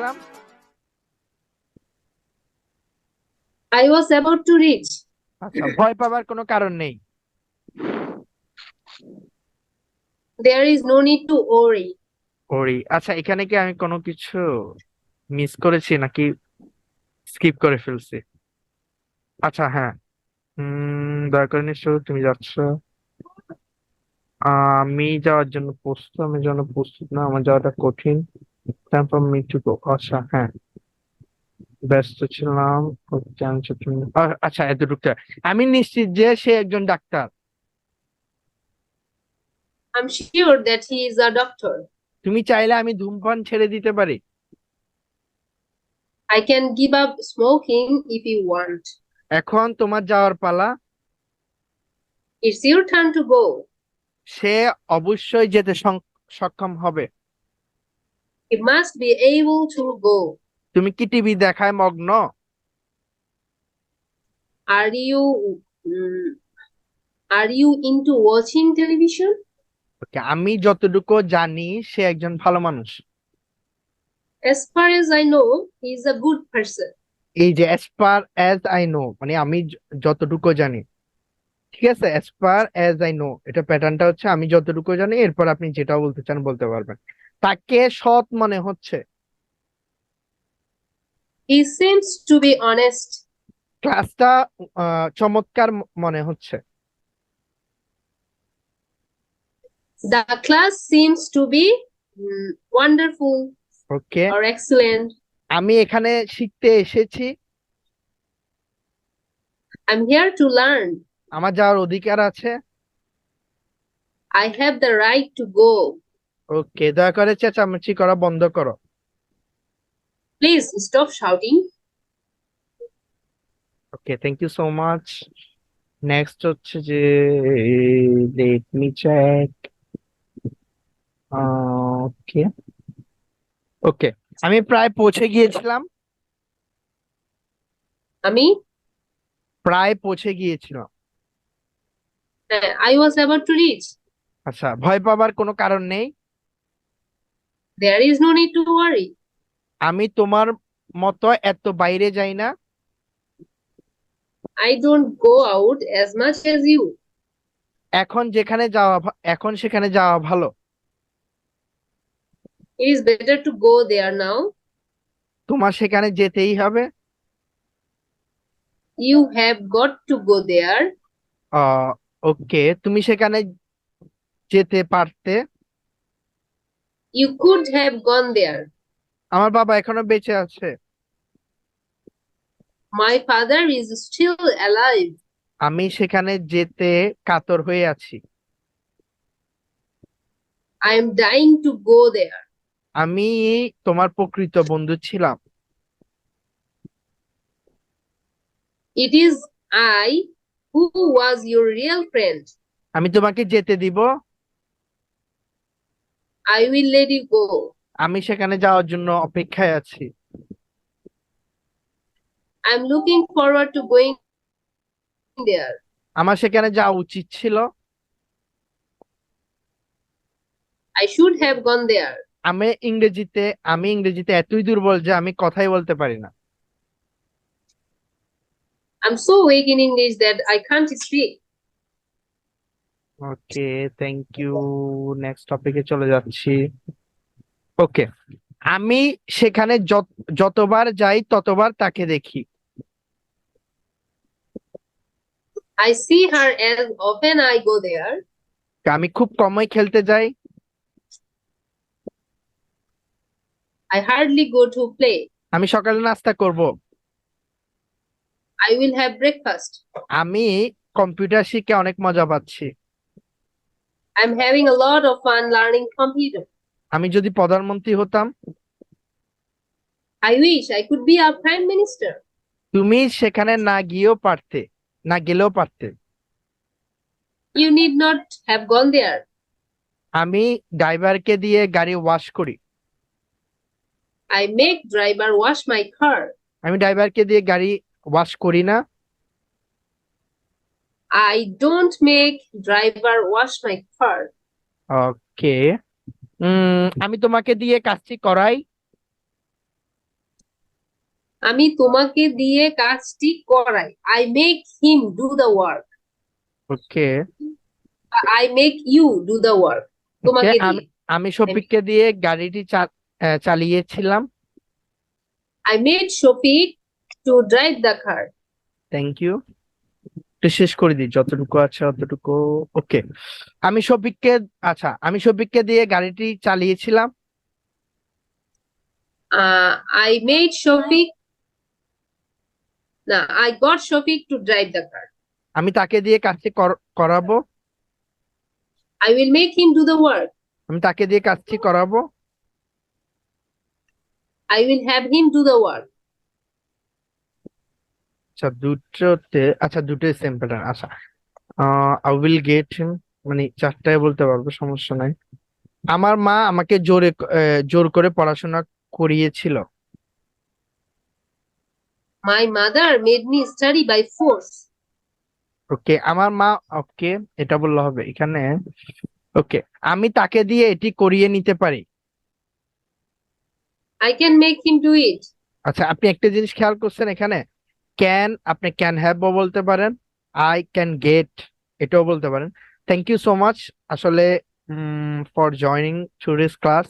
গিয়েছিলাম? I was about to reach. আচ্ছা, ভয় পাবার কোনো কারণ নেই। There is no need to worry. ওরি, আচ্ছা এখানে কি আমি কোনো কিছু মিস করেছি নাকি স্কিপ করে ফেলছি? আচ্ছা হ্যাঁ, দয়া করে নিশ্চয় তুমি যাচ্ছ। আমি যাওয়ার জন্য প্রস্তুত, আমি জন্য প্রস্তুত না, আমার যাওয়াটা কঠিন। Time for me to go. আচ্ছা হ্যাঁ, ব্যস্ত ছিলাম। Okay, আমি আচ্ছা এতটুকু। আমি নিশ্চিত যে সে একজন doctor. I'm sure that he is a doctor. তুমি চাইলে আমি ধূমপান ছেড়ে দিতে পারি। I can give up smoking if you want. এখন তোমার যাওয়ার পালা। It's your turn to go. সে অবশ্যই যেতে সক্ষম হবে। He must be able to go. তুমি কি টিভি দেখায় মগ্ন? Are you mm, are you into watching television? ওকে, আমি যতটুকু জানি সে একজন ভালো মানুষ। As far as I know, he is a good person. এই যে as far as I know মানে আমি যতটুকু জানি, ঠিক আছে? as far as I know এটা প্যাটার্নটা হচ্ছে আমি যতটুকু জানি, এরপর আপনি যেটা বলতে চান বলতে পারবেন। তাকে সৎ মনে হচ্ছে। He seems to be honest. ক্লাসটা চমৎকার মনে হচ্ছে। The class seems to be wonderful okay, or excellent. আমি এখানে শিখতে এসেছি। I'm here to learn. আমার যাওয়ার অধিকার আছে। I have the right to go. ওকে, দয়া করে চেঁচামেচি করা বন্ধ করো। Please stop shouting. Okay, thank you so much. Next হচ্ছে যে let me check. Okay okay, আমি প্রায় পৌঁছে গিয়েছিলাম। আমি প্রায় পৌঁছে গিয়েছিলাম। I was about to reach. আচ্ছা, ভয় পাবার কোনো কারণ নেই। There is no need to worry. আমি তোমার মতো এত বাইরে যাই না। I don't go out as much as you. এখন সেখানে যাওয়া ভালো। It is better to go there now. তোমার সেখানে যেতেই হবে। You have got to go there. ওকে, তুমি সেখানে যেতে পারতে। You could have gone there. আমার বাবা এখনো বেঁচে আছে। My father is still alive. আমি সেখানে যেতে কাতর হয়ে আছি। I am dying to go there. আমি তোমার প্রকৃত বন্ধু ছিলাম। It is I who was your real friend. আমি তোমাকে যেতে দিব। I will let you go. আমি সেখানে যাওয়ার জন্য অপেক্ষায় আছি। I'm looking forward to going there. আমার সেখানে যাওয়া উচিত ছিল। I should have gone there. আমি ইংরেজিতে এতই দুর্বল যে আমি কথাই বলতে পারি না। I'm so weak in English that I can't speak. Okay, thank you. Next টপিকে চলে যাচ্ছি। ওকে, আমি সেখানে যতবার যাই ততবার তাকে দেখি। I see her as often I go there. আমি খুব কমই খেলতে যাই। I hardly go to play. আমি সকালে নাস্তা করব। I will have breakfast. আমি কম্পিউটার শিখে অনেক মজা পাচ্ছি। I'm having a lot of fun learning computer. আমি যদি প্রধানমন্ত্রী হতাম। I wish I could be a prime minister. তুমি সেখানে না গেলেও পারতে। You need not have gone there. আমি ড্রাইভারকে দিয়ে গাড়ি ওয়াশ করি। I make driver wash my car. আমি ড্রাইভারকে দিয়ে গাড়ি ওয়াশ করি না। I don't make driver wash my car. ওকে, আমি তোমাকে দিয়ে কাজটি করাই। আমি তোমাকে দিয়ে কাজটি করাই। I make him do the work. Okay I make you do the work. Okay তোমাকে আমি দিয়ে। আমি শফিককে দিয়ে গাড়িটি চালিয়েছিলাম। I made Shafiq to drive the car. Thank you. একটু শেষ করে দিই যতটুকু আছে অতটুকু। ওকে আমি শফিককে আমি শফিককে দিয়ে গাড়িটি চালিয়েছিলাম। আই মেড শফিক, না, I got Shafiq to drive the car. আমি তাকে দিয়ে কাজটি করাবো। I will make him do the work. আমি তাকে দিয়ে কাজটি করাবো। I will have him do the work. দুটোই same pattern. I will get him, মানে চারটায় বলতে পারবো, সমস্যা নাই। আমার মা আমাকে জোর করে পড়াশোনা করিয়েছিল। My mother made me study by force. Okay আমার মা, ওকে এটা বললে হবে এখানে। ওকে আমি তাকে দিয়ে এটি করিয়ে নিতে পারি। I can make him do it. আচ্ছা আপনি একটা জিনিস খেয়াল করছেন এখানে, ক্যান আপনি ক্যান হ্যাভ বলতে পারেন, আই ক্যান গেট এটাও বলতে পারেন। থ্যাংক ইউ সো মাচ আসলে ফর জয়নিং টুডেস ক্লাস।